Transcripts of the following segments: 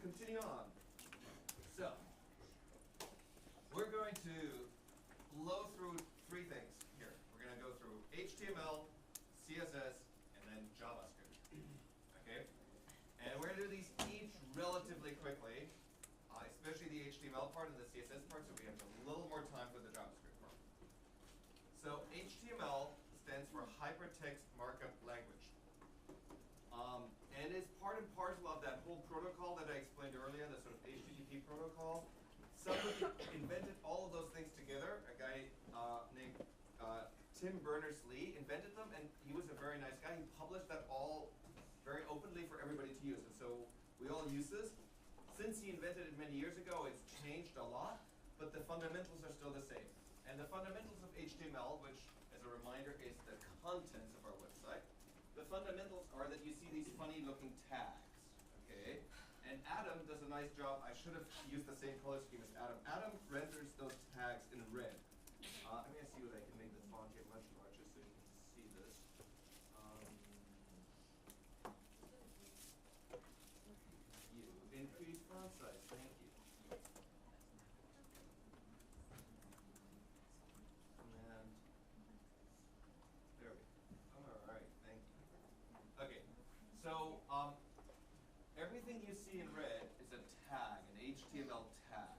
continue on. So, we're going to blow through three things here. We're going to go through HTML, CSS, and then JavaScript. Okay? And we're going to do these each relatively quickly, especially the HTML part and the CSS part, so we have a little more time for the JavaScript part. So HTML stands for Hypertext Markup Language. And is part and parcel of that whole protocol that I explained earlier, the sort of HTTP protocol. Somebody invented all of those things together. A guy named Tim Berners-Lee invented them, and he was a very nice guy. He published that all very openly for everybody to use. And so we all use this. Since he invented it many years ago, it's changed a lot, but the fundamentals are still the same. And the fundamentals of HTML, which, as a reminder, is the contents of our website, the fundamentals are that you see these funny-looking tags, okay? And Adam does a nice job. I should have used the same color scheme as Adam. Adam renders those tags in red. Let me see what I can make the font here much larger so you can see this. You increase font size. Thank you. And there we go. All right. Thank you. Okay. So everything you see in red is a tag, an HTML tag.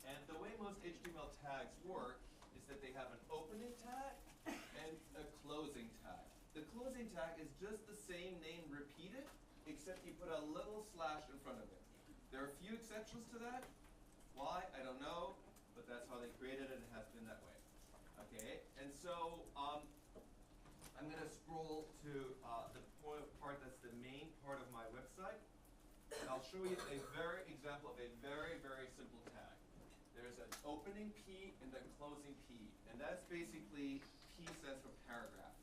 And the way most HTML tags work is that they have an opening tag and a closing tag. The closing tag is just the same name repeated, except you put a little slash in front of it. There are a few exceptions to that. Why? I don't know, but that's how they created it and it has been that way. Okay, and so I'm going to scroll to the part that's the main part of my website. And I'll show you a very example of a very, very simple tag. There's an opening P and a closing P. And that's basically, P stands for paragraph.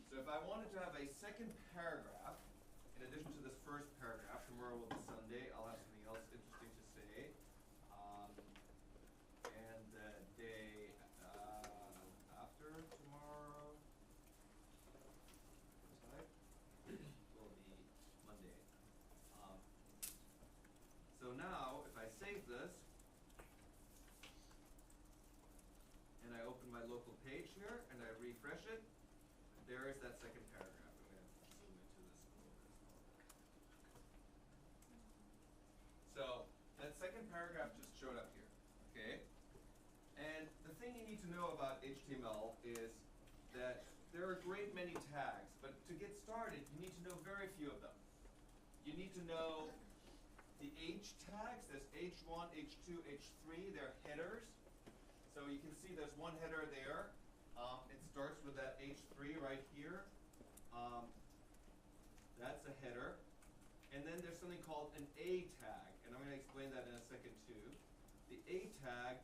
So if I wanted to have a second paragraph, in addition to this first paragraph, tomorrow will be Sunday, I'll have something else interesting to say. And the day after tomorrow will be Monday. So now, if I save this, and I open my local page here, and I refresh it, there is that second paragraph. I'm going to zoom into this a little bit. So that second paragraph just showed up here, okay? And the thing you need to know about HTML is that there are a great many tags, but to get started, you need to know very few of them. You need to know the H tags. There's H1, H2, H3. They're headers. So you can see there's one header there. It starts with that H3 right here. That's a header. And then there's something called an A tag. And I'm going to explain that in a second too. The A tag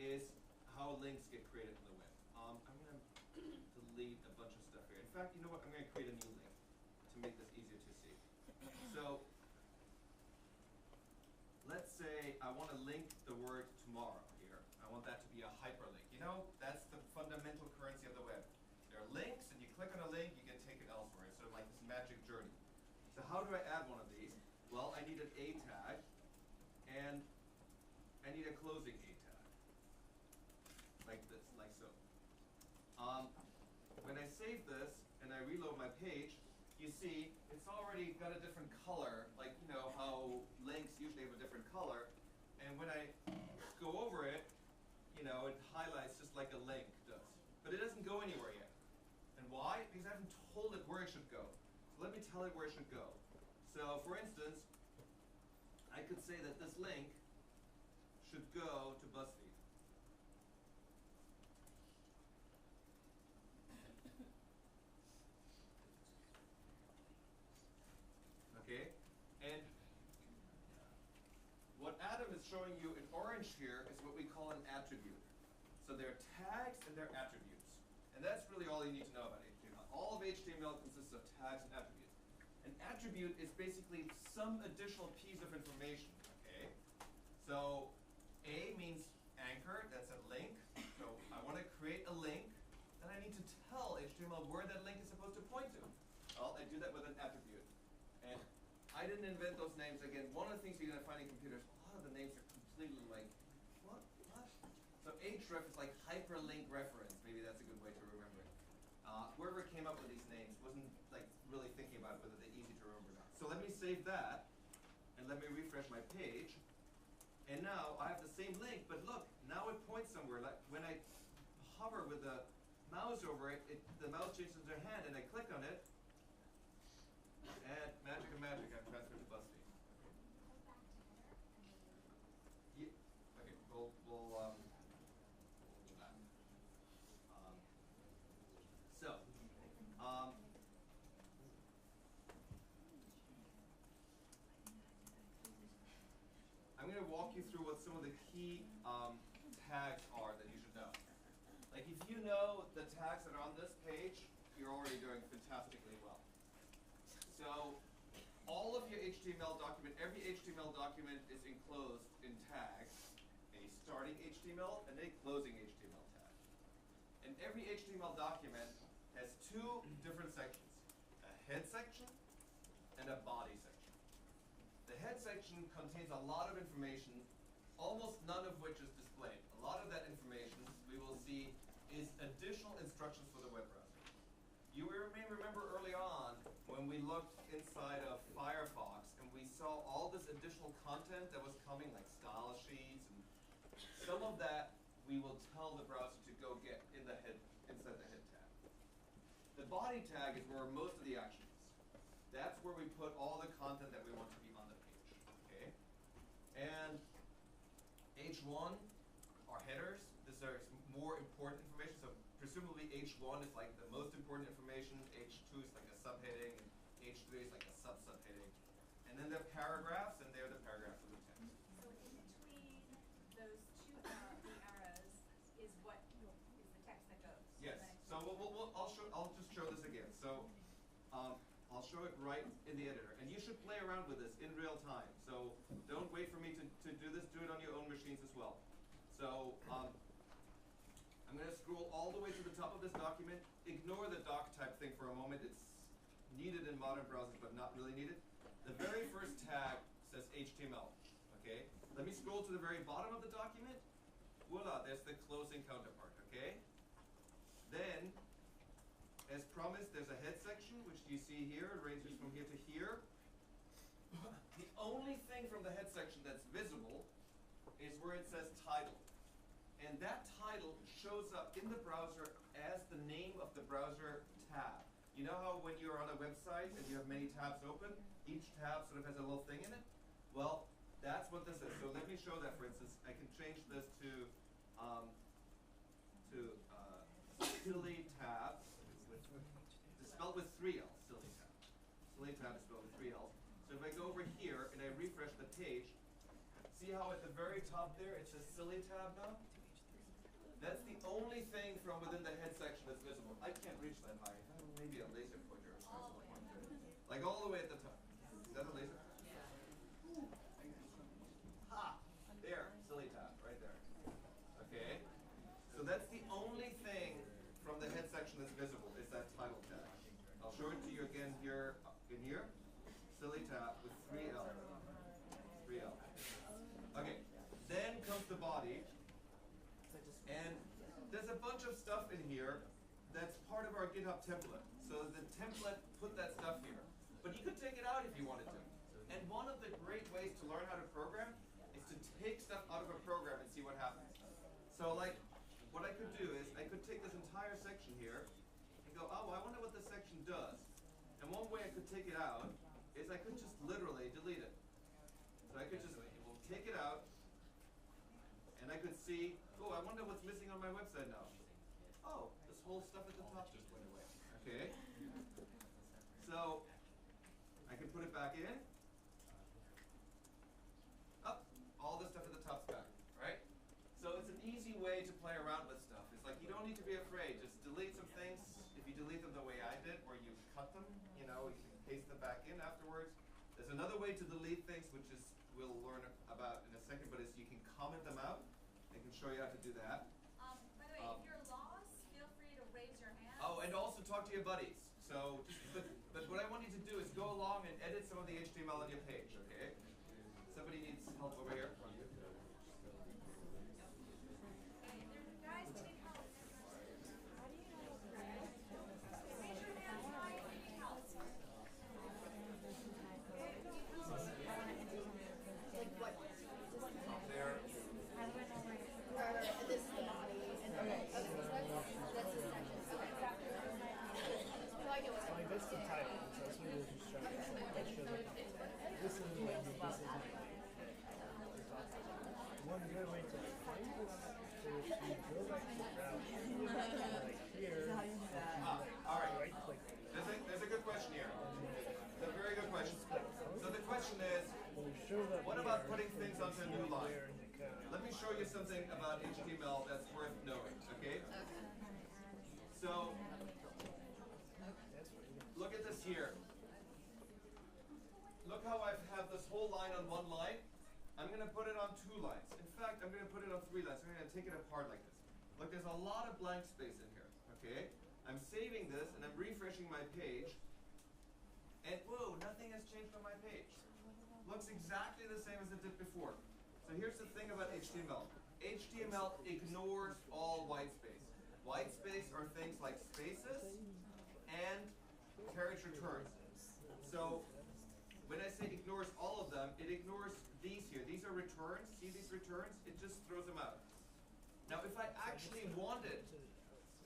is how links get created in the web. I'm going to delete a bunch of stuff here. In fact, you know what? I'm going to create a new link to make this easier to see. So let's say I want to link the word tomorrow here. I want that to be a hyperlink. You know, that's the fundamental currency of the web. There are links, and you click on a link, you get taken elsewhere. It's sort of like this magic journey. So how do I add one of these? Well, I need an A tag, and I need a closing A tag. Like this, like so. When I save this, and I reload my page, you see, it's already got a different color, like, you know, how links usually have a different color. And when I go over it, you know, it highlights just like a link does. But it doesn't go anywhere yet. And why? Because I haven't told it where it should go. So let me tell it where it should go. So, for instance, I could say that this link should go to BuzzFeed. Okay, and what Adam is showing you in orange here is what we call an attribute. So they're tags and they're attributes. And that's really all you need to know about HTML. All of HTML consists of tags and attributes. An attribute is basically some additional piece of information, okay? So A means anchor, that's a link. So I want to create a link, then I need to tell HTML where that link is supposed to point to. Well, I do that with an attribute. And I didn't invent those names. Again, one of the things you're going to find in computers, a lot of the names are completely like, what? So href is like hyperlink reference. Maybe that's a good way to remember it. Whoever came up with these names wasn't like really thinking about whether they're easy to remember or not. So let me save that, and let me refresh my page. And now I have the same link, but look, now it points somewhere. Like when I hover with the mouse over it, the mouse changes their hand, and I click on it, and magic of magic, I'm transferred to BuzzFeed. Yeah. Okay, we'll do that. I'm going to walk you through what some of the key tags are that you should know. Like if you know the tags that are on this page, you're already doing fantastically well. So all of your HTML document, every HTML document is enclosed in tags, a starting HTML and a closing HTML tag. And every HTML document has two different sections, a head section and a body section. The head section contains a lot of information, almost none of which is displayed. A lot of that information we will see is additional instructions for the web browser. You may remember early on when we looked inside of Firefox and we saw all this additional content that was coming, like Stylesheets, and some of that we will tell the browser to go get inside the head tag. The body tag is where most of the action is. That's where we put all the content that we want to be on the page. Okay? And H1 are headers. These are more important information. So presumably H1 is like the most important information. H2 is like a subheading, and H3 is like a sub-subheading. And then there are paragraphs, and they're the paragraphs of the text. So in between those two the arrows is what is the text that goes. Yes. So I'll just show this again. So I'll show it right in the editor. And you should play around with this in real time. So don't wait for me to do this. Do it on your own machines as well. So I'm going to scroll all the way to the top of this document. Ignore the doc type thing for a moment. It's needed in modern browsers, but not really needed. The very first tag says HTML. Okay? Let me scroll to the very bottom of the document. Voila, there's the closing counterpart. Okay? Then, as promised, there's a head section, which you see here. It ranges from here to here. The only thing from the head section that's visible is where it says title. And that title shows up in the browser as the name of the browser tab. You know how when you're on a website and you have many tabs open, each tab sort of has a little thing in it? Well, that's what this is. So let me show that, for instance. I can change this to silly tab. It's spelled with 3 L's, silly tab. Silly tab is spelled with 3 L's. So if I go over here and I refresh the page, see how at the very top there it says silly tab now? That's the only thing from within the head section that's visible. I can't reach that high. Maybe a laser pointer or something. Like all the way at the top. Is that a laser? Ha! There, silly tab, right there. Okay? So that's the only thing from the head section that's visible, is that title tag. I'll show it to you again here, in here. Silly tab with 3 L. 3 L. Okay, then comes the body. And there's a bunch of stuff in here that's part of our GitHub template. So the template put that stuff here. But you could take it out if you wanted to. And one of the great ways to learn how to program is to take stuff out of a program and see what happens. So like, what I could do is I could take this entire section here and go, oh, I wonder what this section does. And one way I could take it out is I could just literally delete it. So I could just take it out, and I could see, oh, I wonder what's missing on my website now. Oh, this whole stuff at the top just went away. Okay. So I can put it back in. Up, all the stuff at the top's back, right? So it's an easy way to play around with stuff. It's like you don't need to be afraid. Just delete some things. If you delete them the way I did, or you cut them, you know, you can paste them back in afterwards. There's another way to delete things, which is we'll learn about in a second, but is you can comment them out. I can show you how to do that. By the way, if you're lost, feel free to raise your hand. Oh, and also talk to your buddies. So, but what I want you to do is go along and edit some of the HTML on your page, okay? Somebody needs help over here? Guys, we need help. Raise your hands high if you need help. Like what? There. This is the body. And okay, so that's the section. Okay. So I get what's Like that's the title. So that's what we're just trying to say. That shows up. This is like this is one good way to find this. So if you go back to the browser, like here, All right. right click. There's a good question here. It's a very good question. So the question is, When it shows up what here, about putting things onto a new line? where in the code. Let me show you something about HTML that's worth knowing, okay? So, That's what you look at this here. Look how I have this whole line on one line. I'm going to put it on two lines. In fact, I'm going to put it on three lines. I'm going to take it apart like this. Look, there's a lot of blank space in here, okay? I'm saving this and I'm refreshing my page. And whoa, nothing has changed on my page. Looks exactly the same as it did before. So here's the thing about HTML. HTML ignores all white space. White space are things like spaces and carriage returns. So when I say ignores all of them, it ignores these here. These are returns. See these returns? It just throws them out. Now if I actually wanted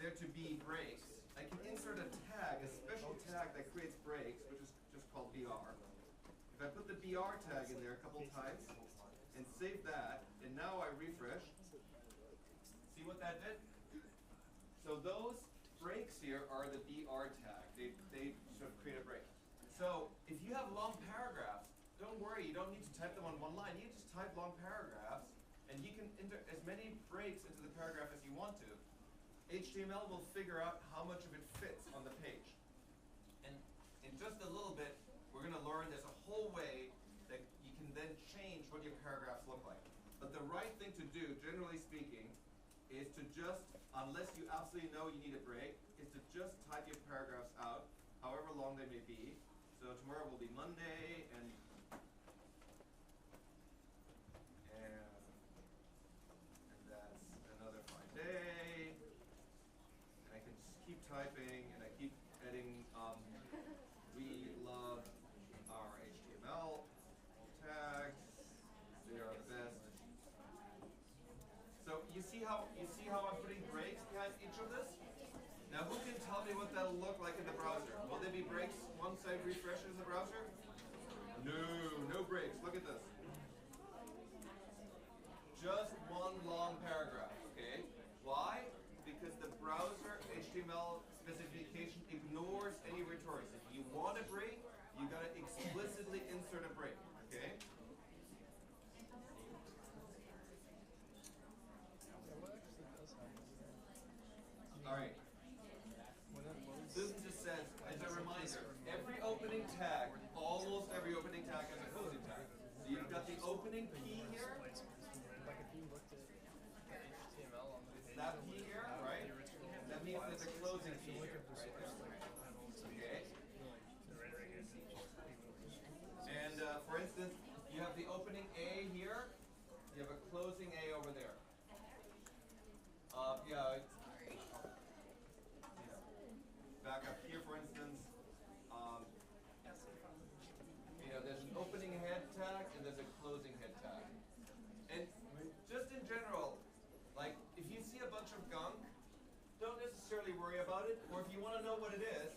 there to be breaks, I can insert a tag, a special tag that creates breaks, which is just called BR. If I put the BR tag in there a couple times and save that, and now I refresh, see what that did? So those breaks here are the BR tag. They sort of create a break. So if you have long paragraphs, don't worry, you don't need to type them on one line. You just type long paragraphs, and you can enter as many breaks into the paragraph as you want to. HTML will figure out how much of it fits on the page. And in just a little bit, we're going to learn there's a whole way that you can then change what your paragraphs look like. But the right thing to do, generally speaking, is to just, unless you absolutely know you need a break, is to just type your paragraphs out, however long they may be. So tomorrow will be Monday, and that's another fine day. And I can just keep typing, and I keep adding, we love our HTML tags. They are the best. So you see how I'm putting breaks behind each of this? Now who can tell me what that'll look like in the browser? Will there be breaks once I refresh in the browser? No breaks. Look at this. Just one long paragraph, okay? Why? Because the browser HTML specification ignores any returns. If you want a break, you gotta explicitly insert a break, okay? All right. Susan just says, as a reminder, every opening tag, almost every opening tag has a closing tag. So you've got the opening P here. Like if you looked at HTML on the It's that P here, right? That means there's a closing P here, right there. Okay. And for instance, you have the opening A here. You have a closing A over there. Yeah. Back up here, for instance, there's an opening head tag and there's a closing head tag. And just in general, like if you see a bunch of gunk, don't necessarily worry about it. Or if you want to know what it is,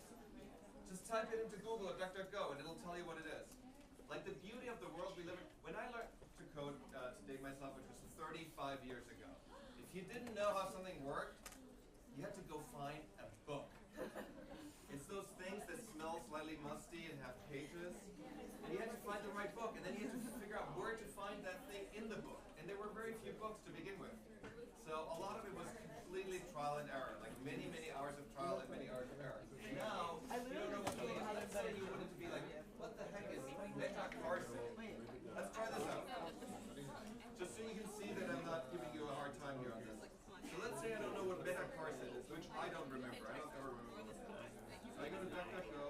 just type it into Google or DuckDuckGo and it'll tell you what it is. Like the beauty of the world we live in. When I learned to code today myself, which was 35 years ago, if you didn't know how something worked, you had to go find a book. It's those things that smell slightly musty and have pages. And you had to find the right book, and then you had to figure out where to find that thing in the book. And there were very few books to begin with. So a lot of it was completely trial and error, like many, many hours of trial and many hours of error. Now, you don't know what to do. Let's say you wanted to be like, what the heck is metacarson? Let's try this out. Just so you can see that I'm not giving you a hard time here on this. So let's say I don't know what metacarson is, which I don't remember. I don't ever remember what it is. So I go to DuckDuckGo,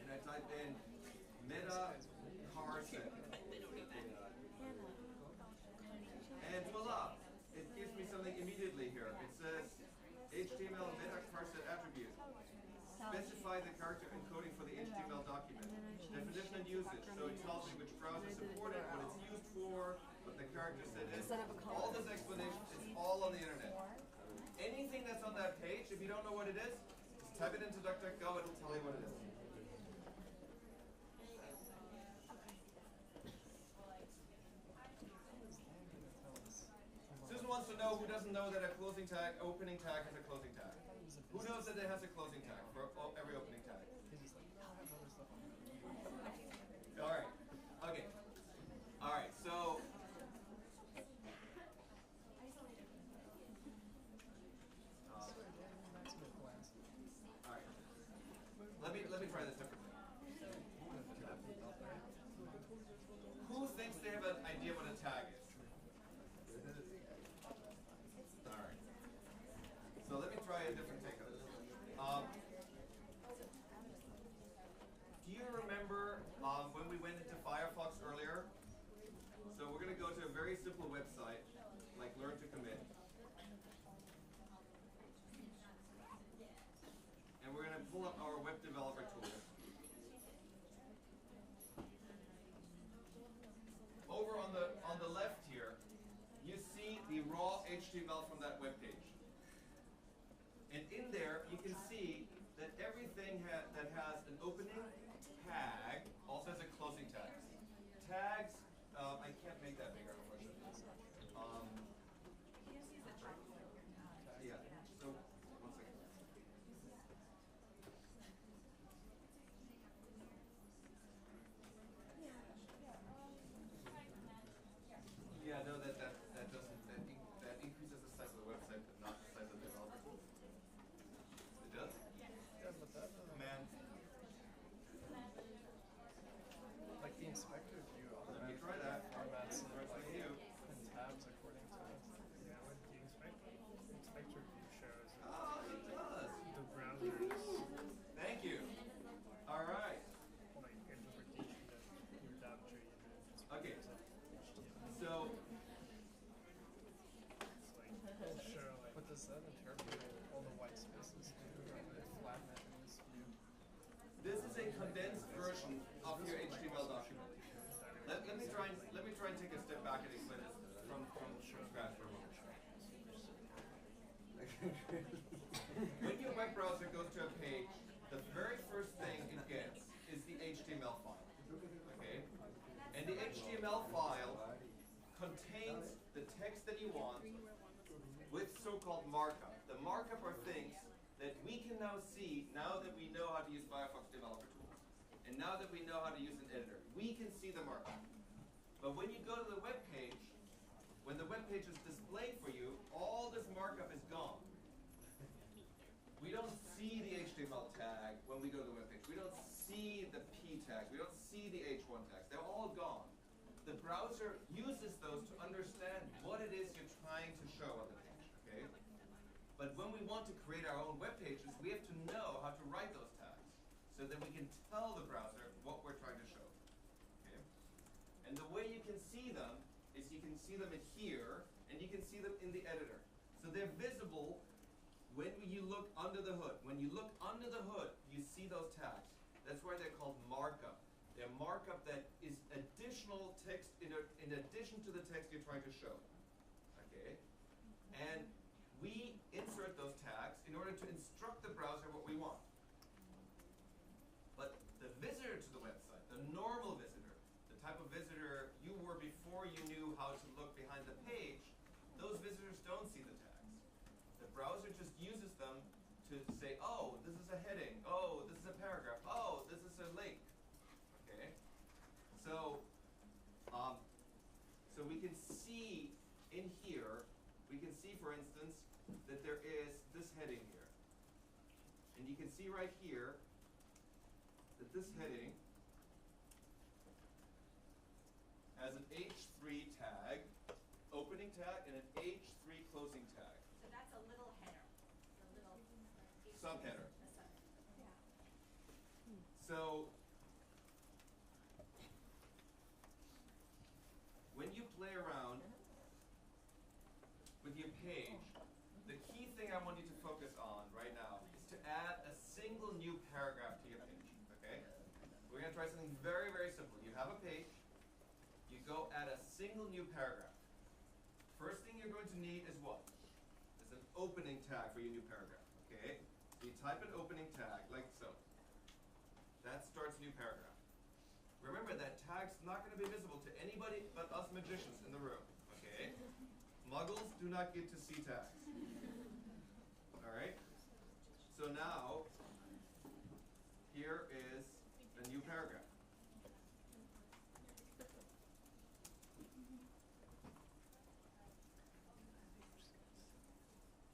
and I type in data car set. And voila, it gives me something immediately here. It says HTML meta car set attribute. Specify the character encoding for the HTML document. Definition and usage. So it tells me which browser support it, what it's used for, what the character set is. All this explanation is all on the internet. Anything that's on that page, if you don't know what it is, just type it into DuckDuckGo, it'll tell you what it is. Susan wants to know who doesn't know that a closing tag, opening tag has a closing tag. Who knows that it has a closing tag for every opening tag? All right. Okay. All right. So. All right. Let me try this differently. Who thinks they have an idea what a tag is? All right. So let me try a different take on this. Do you remember when we went into Firefox earlier? So we're going to go to a very simple website, like Learn to Commit. And we're going to pull up our web developer tools. Over on the left here, you see the raw HTML from that web page. And in there, you can see that everything that has an opening tag also has a closing tag. Tags, I can't make that bigger, unfortunately. Yeah, so, 1 second. Yeah, no, that doesn't, that increases the size of the website, but not the size of the developer tool. It does? Yeah, but that Command. like the inspector view Let me try that. formats Works like with you. in tabs according to what the inspector view shows. Oh, it does. The browsers Thank you. All right. like interpretation of your data tree and Okay. HTML. So, It's like it'll show like. But does that interpret all the white spaces too, or would it flatten it in this view? this is a condensed version of your HTML document. Let me try and take a step back and explain this from scratch for a moment. When your web browser goes to a page, the very first thing it gets is the HTML file. Okay? And the HTML file contains the text that you want with so-called markup. The markup are things that we can now see now that we know how to use Firefox developer tools. And now that we know how to use an editor, we can see the markup. But when you go to the web page, when the web page is displayed for you, all this markup is gone. We don't see the HTML tag when we go to the web page. We don't see the P tags. We don't see the H1 tags. They're all gone. The browser uses those to understand what it is you're trying to show on the page. Okay? But when we want to create our own web pages, we have to know how to write those tags so that we can tell the browser what we're trying to show. Okay? And the way you can see them is you can see them in here, and you can see them in the editor. So they're visible when you look under the hood. When you look under the hood, you see those tags. That's why they're called markup. They're markup that is additional text in addition to the text you're trying to show. Okay? And we insert those tags in order to instruct the browser what we want. But the visitor to the website, the normal visitor, the type of visitor you were before you knew how to look behind the page, those visitors don't see the tags. The browser just uses them to say, oh, this is a heading, oh, this is a paragraph, oh, this is a link. Okay? So we can see in here, we can see, for instance, that there is this heading here. And you can see right here that this heading has an H3 tag, opening tag, and an H3 closing tag. So that's a little header, a little Subheader. a subheader. So page, the key thing I want you to focus on right now is to add a single new paragraph to your page, okay? We're going to try something very, very simple. You have a page, you go add a single new paragraph. First thing you're going to need is what? Is an opening tag for your new paragraph, okay? So you type an opening tag like so. That starts a new paragraph. Remember that tag's not going to be visible to anybody but us magicians in the room, okay? Muggles do not get to see tags. Alright? So now, here is the new paragraph.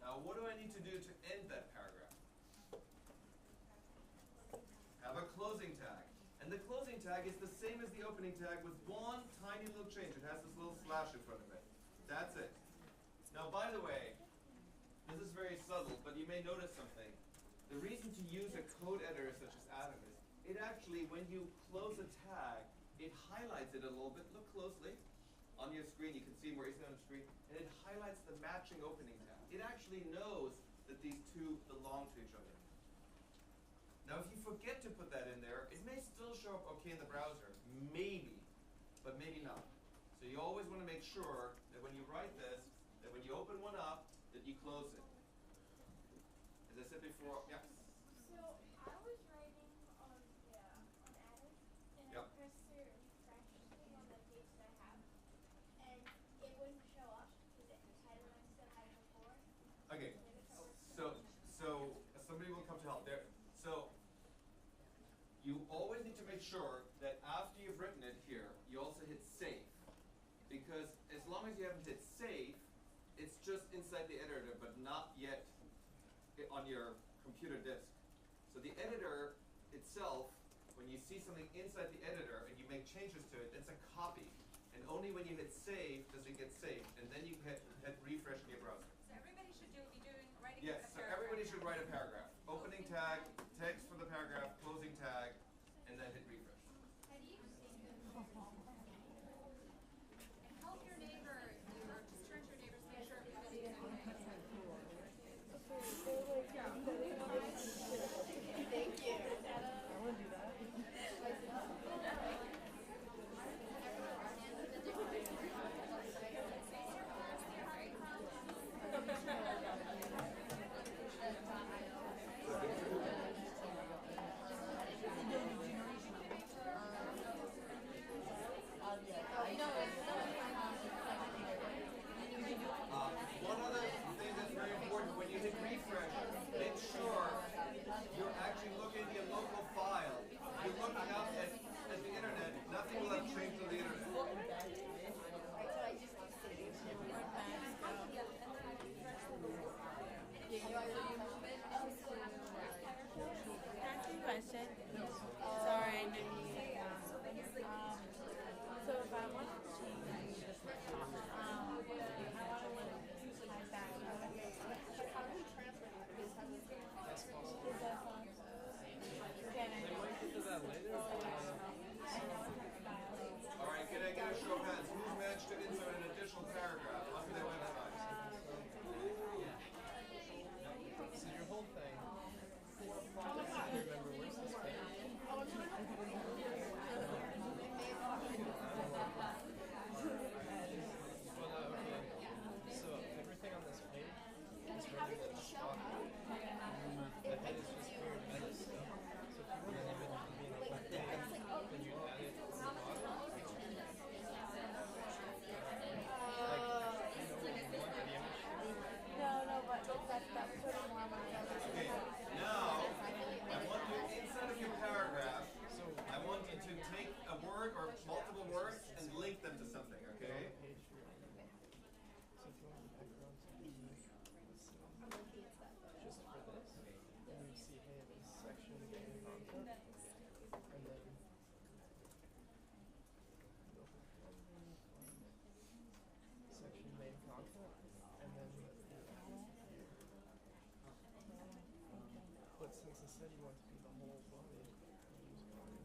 Now, what do I need to do to end that paragraph? Have a closing tag. And the closing tag is the same as the opening tag with one tiny little change. It has this little slash in front of it. That's it. Now, by the way, this is very subtle, but you may notice something. The reason to use a code editor such as Atom is, it actually, when you close a tag, it highlights it a little bit. Look closely. On your screen, you can see where it's on the screen, and it highlights the matching opening tag. It actually knows that these two belong to each other. Now, if you forget to put that in there, it may still show up okay in the browser. Maybe, but maybe not. So you always want to make sure that when you write this, that when you open one up, that you close it. As I said before, yeah. So I was writing on Atom, and Yep. I pressed the refresh thing on the page that I have, and it wouldn't show up because the title I still had it before. Okay. So somebody will come to help there. So you always need to make sure that after you've written it here, you also hit save. Because as long as you haven't hit save, it's just inside the editor, but not yet on your computer disk. So the editor itself, when you see something inside the editor and you make changes to it, it's a copy. And only when you hit save does it get saved. And then you hit refresh in your browser. So everybody should be writing Yes, a so paragraph. everybody should write a paragraph. Opening tag, text for the paragraph, closing tag, and then hit refresh. How do you see it? Help your neighbor, or just turn to your neighbors, make sure everybody's doing it. Thank you. I want to do that. One other thing that's very important, when you hit refresh, make sure you're actually looking at your local file. If you're looking up at the internet, nothing will have changed to the internet. Question. Sorry, I didn't hear you. So if I want to change, I want to type back. All right, can I get a show of hands? Who's managed to insert an additional paragraph onto their website? So your whole thing. Remember, where's this page? Well, no, okay. So everything on this page is ready to stop. The head is just weird meta stuff. So if you want to leave it being a web page, then you add it to the bottom. Like, you know where you want the image to be? No, but that's sort of more my Okay, now, I want you, inside of your paragraph, So I want you to take a word or multiple words and link them to something, okay? page here. So if you want the background to be, let's see, just for this, and you see, hey, this section main content, and then section main content, and then but since it said you want to be the whole body, use body.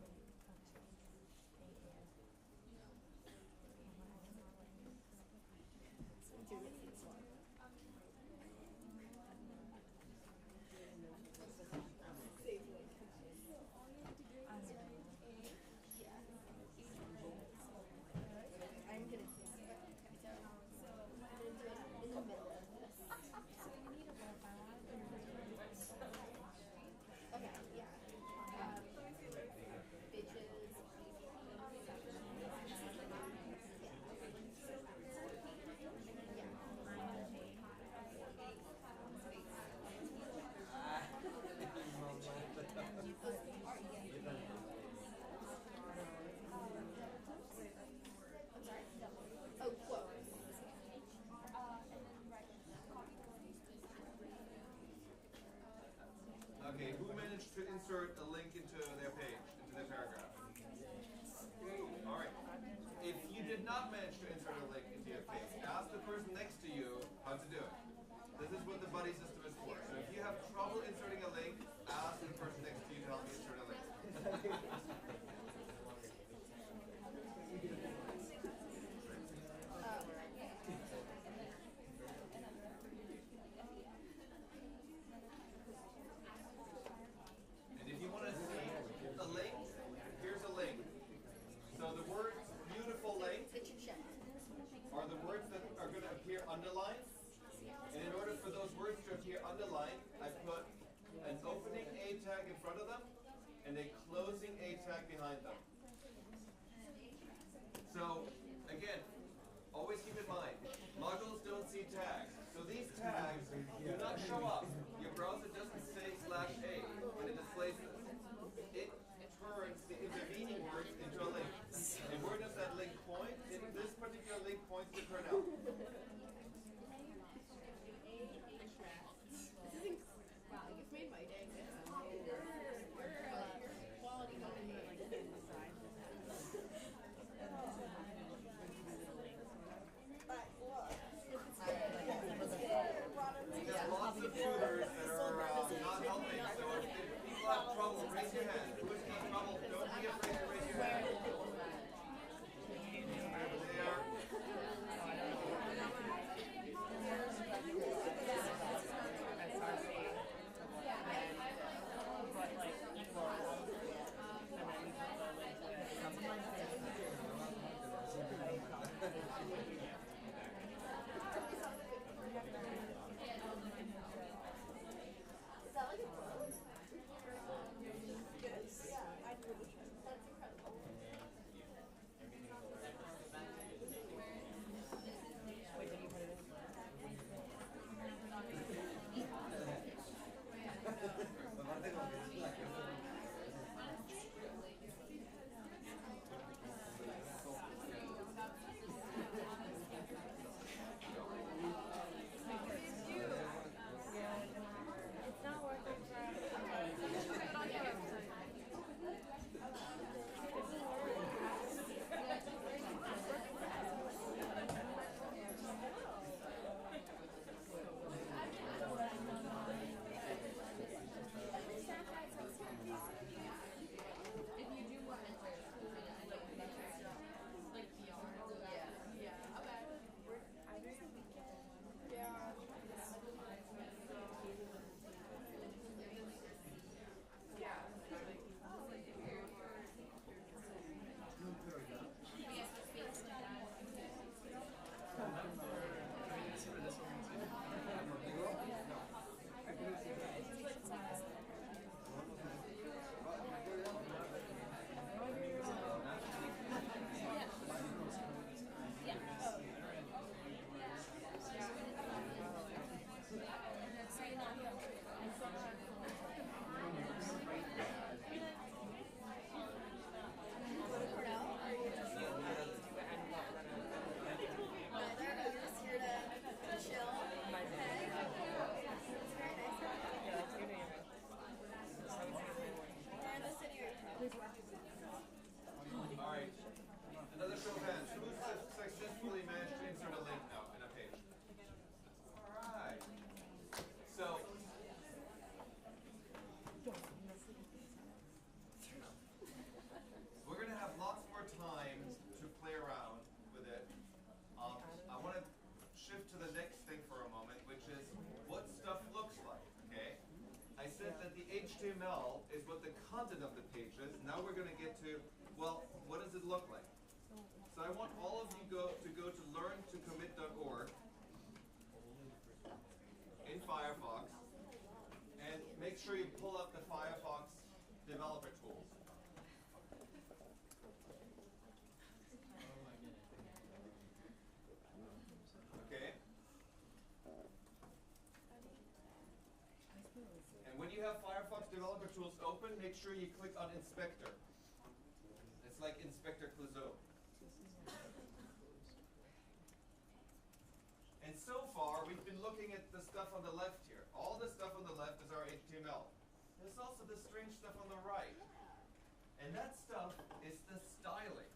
All right. Another show of hands. Who's successfully managed to insert a link now in a page? All right. So, we're going to have lots more time to play around with it. I want to shift to the next thing for a moment, which is what stuff looks like, okay? I said that the HTML is what the content of the page is. Now we're going to get to, well, what does it look like? So I want all of you to go to learntocommit.org in Firefox and make sure you pull up the Firefox developer tools. Okay? And when you have Firefox developer tools open, make sure you click on Inspector. It's like Inspector Clouseau. And so far, we've been looking at the stuff on the left here. All the stuff on the left is our HTML. There's also the strange stuff on the right. And that stuff is the styling.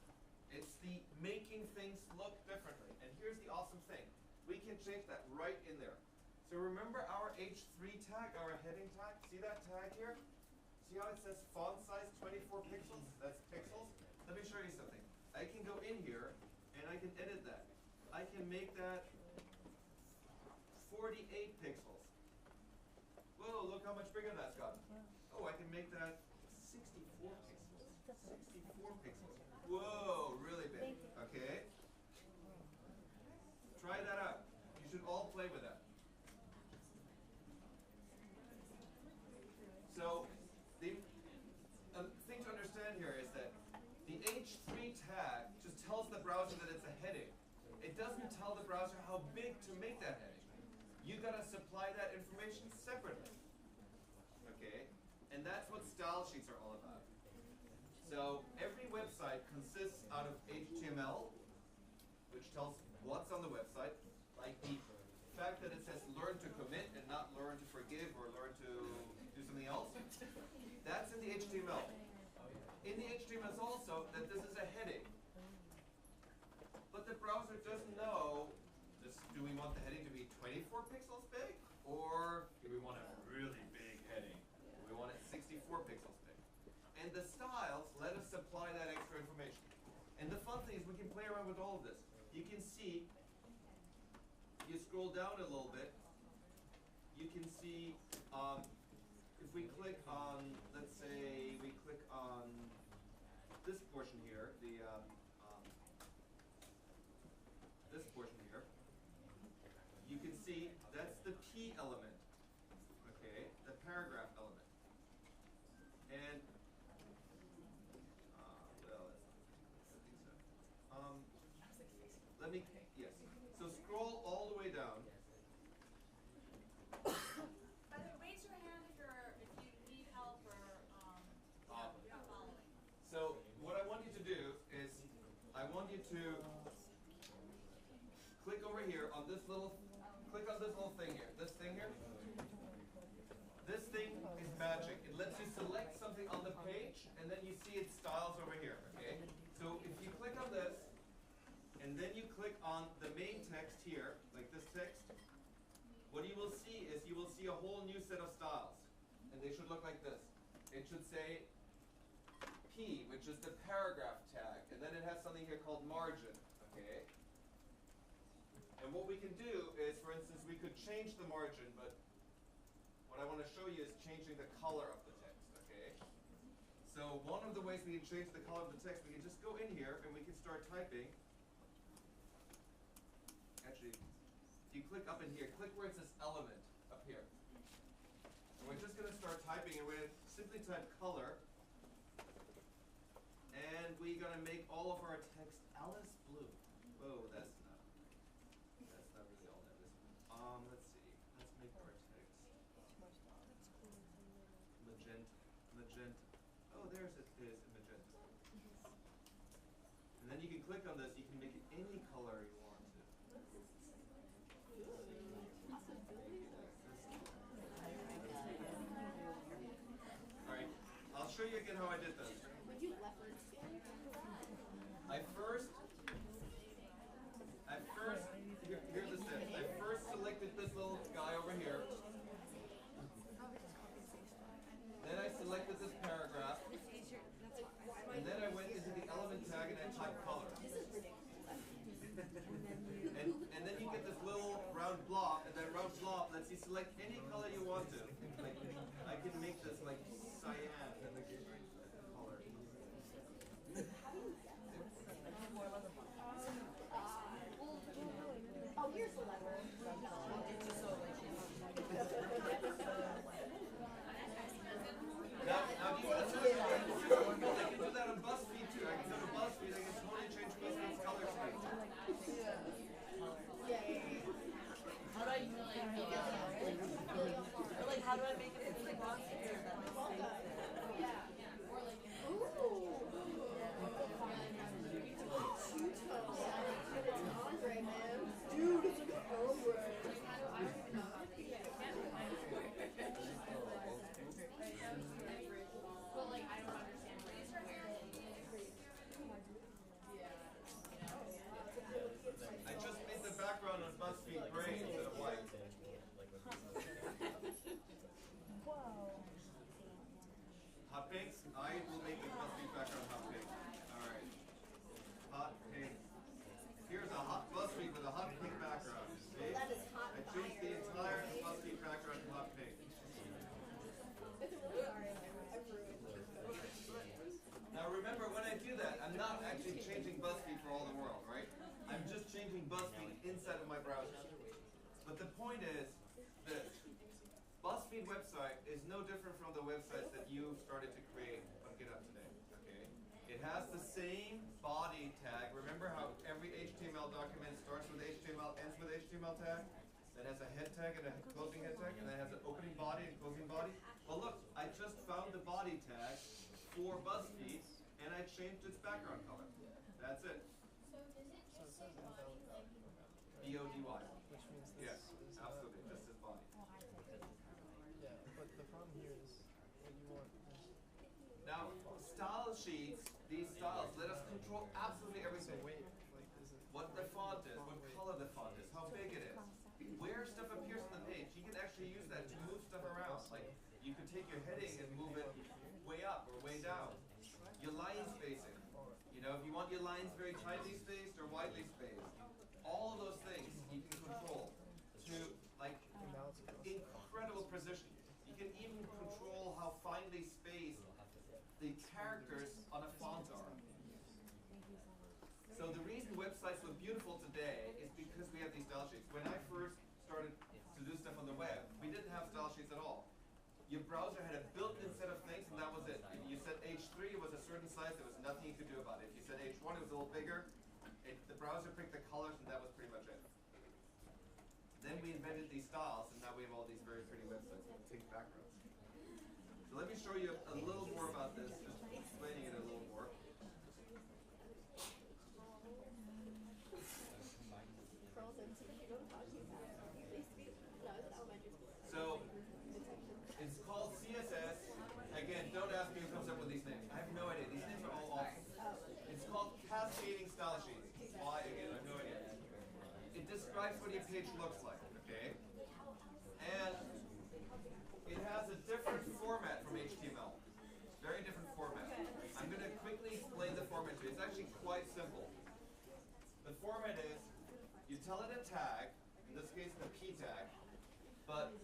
It's the making things look differently. And here's the awesome thing. We can change that right in there. So remember our H3 tag, our heading tag? See that tag here? See how it says font size 24 pixels? That's pixels. Let me show you something. I can go in here and I can edit that. I can make that 48 pixels. Whoa, look how much bigger that's gotten. Oh, I can make that 64 pixels. 64 pixels. Whoa, really big. Okay? Try that out. You should all play with that. So, the thing to understand here is that the H3 tag just tells the browser that it's a heading. It doesn't tell the browser how big to make that heading. You gotta supply that information separately. Okay? And that's what Stylesheets are all about. So every website consists out of HTML, which tells what's on the website, like the fact that it says learn to commit and not learn to forgive or learn to do something else. That's in the HTML. In the HTML is also that this is a heading. But the browser doesn't know, do we want the heading to be 24 pixels big? Or do we want a really big heading? Do we want it 64 pixels big? And the styles let us supply that extra information. And the fun thing is we can play around with all of this. You can see, you scroll down a little bit, you can see, if we click on, let's say we click on this portion here, this portion here, you can see that's the P element, okay, the paragraph element. And, well, let me, yes. So scroll all the way down. By the way, raise your hand if you need help or you're not following. So what I want you to do is, I want you to click over here on this little, click on this little thing here. This thing here. This thing is magic. It lets you select something on the page, and then you see its styles over here, okay? So if you click on this, and then you click on the main text here, like this text, what you will see is you will see a whole new set of styles. And they should look like this. It should say P, which is the paragraph tag, and then it has something here called margin, okay? And what we can do is, for instance, we could change the margin, but what I want to show you is changing the color of the text, okay? So one of the ways we can change the color of the text, we can just go in here and we can start typing. Actually, if you click up in here, click where it says element up here. And we're just going to start typing, and we're going to simply type color. And we're going to make all of our text Alice blue. Whoa, that's not really all that is. Let's see. Let's make our text magenta. Oh, there's it is magenta. And then you can click on this. You can make it any color you want to. All right. I'll show you again how I did this. Would you leopard skin? Here's the steps. I first selected this little guy over here. Then I selected this paragraph. And then I went into the element tag and I typed color. And then you get this little round blob, and that round blob lets you select any color you want to. Like, I can make this like cyan color. Oh, here's the leopard. Now do you want to do I can do that on BuzzFeed too. I can go to BuzzFeed, I can totally change BuzzFeed's color scheme. How do I like how do I make it like box? Andre, man. Dude, it's like an Andre. Well, like, I don't understand what he's wearing. I just made the background on BuzzFeed gray instead of white. Hot pinks? I will make the BuzzFeed background hot pink. Alright. Hot pink. Here's a hot BuzzFeed with a hot pink background. See? That is hot I changed the entire BuzzFeed background to hot pink. Now remember, when I do that, I'm not actually changing BuzzFeed for all the world, right? I'm just changing BuzzFeed inside of my browser. But the point is this. BuzzFeed website is no different from the websites that you started to create on GitHub today, okay? It has the same body tag. Remember how every HTML document starts with HTML, ends with HTML tag? That has a head tag and a closing head tag, and that has an opening body and closing body? Well look, I just found the body tag for BuzzFeed, and I changed its background color. That's it. So does it just say body like? B-O-D-Y. Which means this Yes, is absolutely, just this body. Yeah, but the problem here is what you want is Now, style sheets, these styles, let us control absolutely so everything. wait, like is it What the font is, what color the font is, how big it is, where stuff appears on the page. You can actually use that to move stuff around. Like, you could take your heading and move it way up or way down. Your line spacing. You know, if you want your lines very tightly spaced or widely spaced, all of those things you can control to like balance across the incredible precision. You can even control how finely spaced the characters on a font are. So the reason websites look beautiful today is because we have these style sheets. When I first started to do stuff on the web, we didn't have style sheets at all. Your browser had a built-in set of things, and that was it. If you said H3, it was a certain size, there was nothing you could do about it. If you said H1, it was a little bigger. The browser picked the colors, and that was pretty much it. Then we invented these styles, and now we have all these very pretty websites with pink backgrounds. So let me show you a little more about this, just explaining it a little more. So it's called CSS. Again, don't ask me who comes up with these names. I have no idea. These names are all awful. It's called Cascading Style Sheets. Why? Again, I have no idea. It describes what your page looks like, okay? And it has a different format from HTML. Very different format. I'm going to quickly explain the format to you. It's actually quite simple. The format is, you tell it a tag, in this case the P tag, but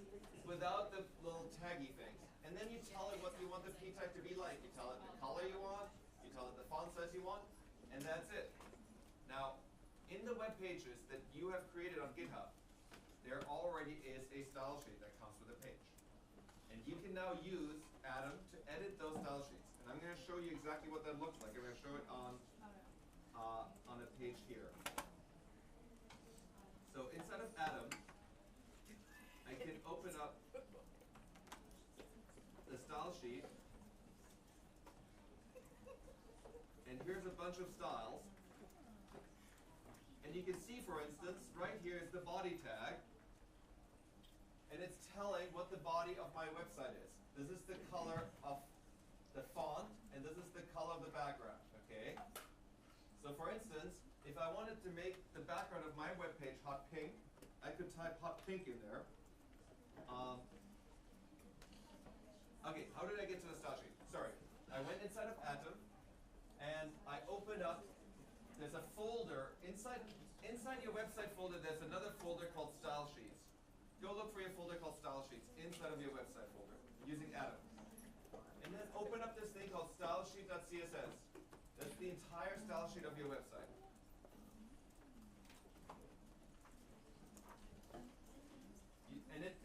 without the little taggy things. And then you tell it what you want the P tag to be like. You tell it the color you want, you tell it the font size you want, and that's it. Now, in the web pages that you have created on GitHub, there already is a style sheet that comes with a page. And you can now use Atom to edit those style sheets. And I'm going to show you exactly what that looks like. I'm going to show it on a page here. So inside of Atom, I can open up the style sheet. And here's a bunch of styles. And you can see, for instance, right here is the body tag. And it's telling what the body of my website is. This is the color of the font, and this is the color of the So for instance, if I wanted to make the background of my web page hot pink, I could type hot pink in there. Okay, how did I get to the style sheet? Sorry, I went inside of Atom, and I opened up. There's a folder inside your website folder. There's another folder called Stylesheets. Go look for your folder called Stylesheets inside of your website folder using Atom, and then open up this thing called stylesheet.css. That's the entire style sheet of your website.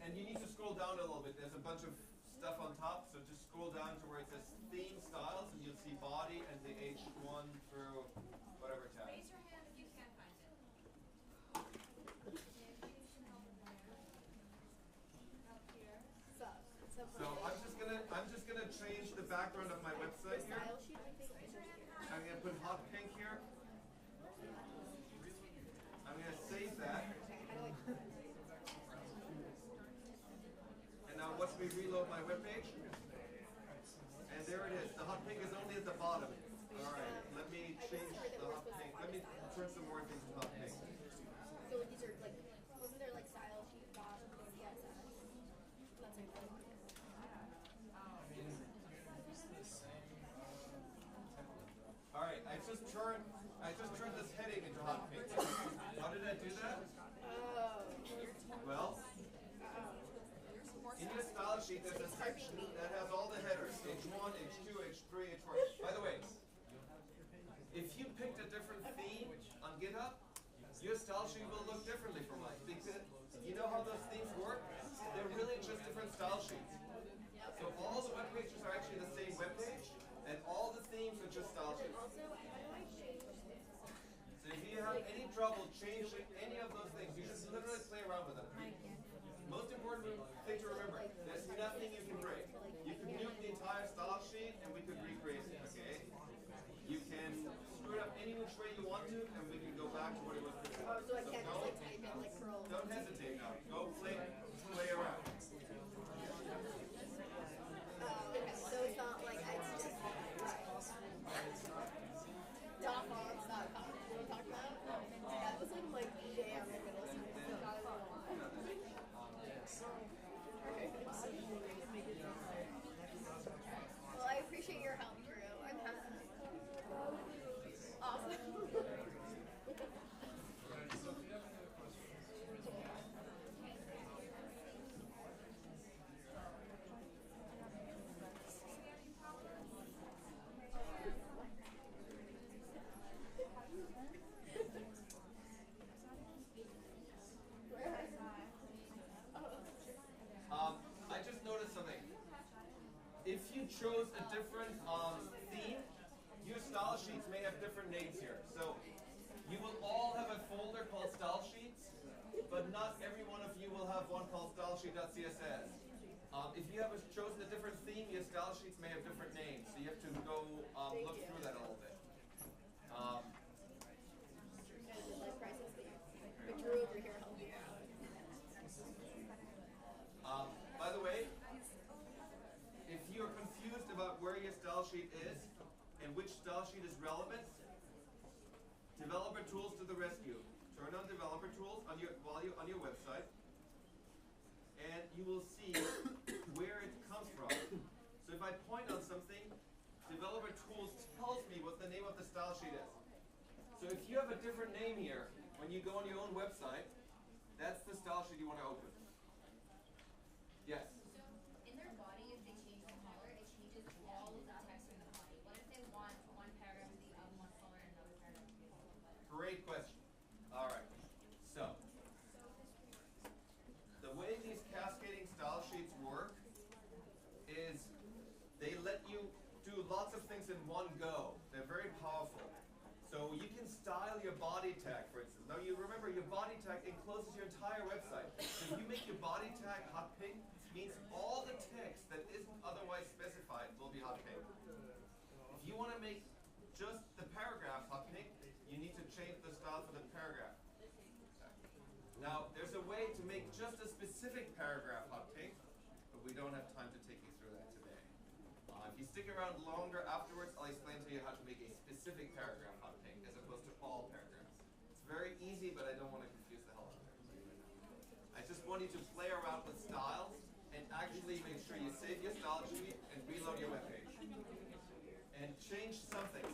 And you need to scroll down a little bit. There's a bunch of stuff on top, so just scroll down to where it says theme styles, and you'll see body and the H1 through whatever tab. Raise your hand if you can't find it. Up here. So I'm just gonna change the background of my website here. Style sheet, I think. Raise your hand high. I'm gonna put hot pink here. I'm gonna save that. And now watch me reload my webpage. And there it is. The hot pink is only at the bottom. Alright, let me change the hot pink. Let me turn some more things to hot pink. So these are like, wasn't there like style sheet dot CSS? That's like Alright, I just turned this heading into hot pink. How did I do that? Well, in your style sheet there's a section that has all the headers. H1, H2, H3, H4. By the way, if you picked a different theme on GitHub, your style sheet will look differently from mine. Because you know how those themes work? They're really just different style sheets. So all the web pages are actually the same web page, and all the themes are just style sheets. So if you have any trouble changing any of those things, you just literally play around with them. Most important thing to remember, there's nothing you can break. You can nuke the entire style sheet and we could recreate it, okay? You can screw it up any which way you want to, and we can go back to what it was before. so I can't just like type in like curl. Don't hesitate now. Go play around. Okay, so it's not like it's just dotbombs.com. You know what I'm talking about? That was like my jam in middle school. Well, I appreciate your help, Drew. I'm happy. Awesome. I just noticed something. If you chose a different theme, your style sheets may have different names here. So you will all have a folder called Style Sheets, but not every one of you will have one called stylesheet.css. If you have chosen a different theme, your style sheets may have different names, so you have to go look through that a little bit. But Drew over here helped me out. By the way, if you're confused about where your style sheet is and which style sheet is relevant, Developer Tools to the rescue. Turn on Developer Tools on your website, and you will see where it comes from. So if I point on something, Developer Tools tells me what the name of the style sheet is. So if you have a different name here, when you go on your own website, that's the style sheet you want to open. Yes? So in their body, if they change the color, it changes all of the text in the body. What if they want one paragraph to be of one color and another paragraph to be of another color? Great question. All right. So the way these cascading style sheets work is they let you do lots of things in one go. They're very powerful. So you can style your body tag, for instance. Now you remember your body tag encloses your entire website. So if you make your body tag hot pink, it means all the text that isn't otherwise specified will be hot pink. If you want to make just the paragraph hot pink, you need to change the style for the paragraph. Now there's a way to make just a specific paragraph hot pink, but we don't have time to take you through that today. If you stick around longer afterwards, I'll explain to you how to make a specific paragraph hot pink as opposed want you to play around with styles and actually make sure you save your style sheet and reload your web page. And change something.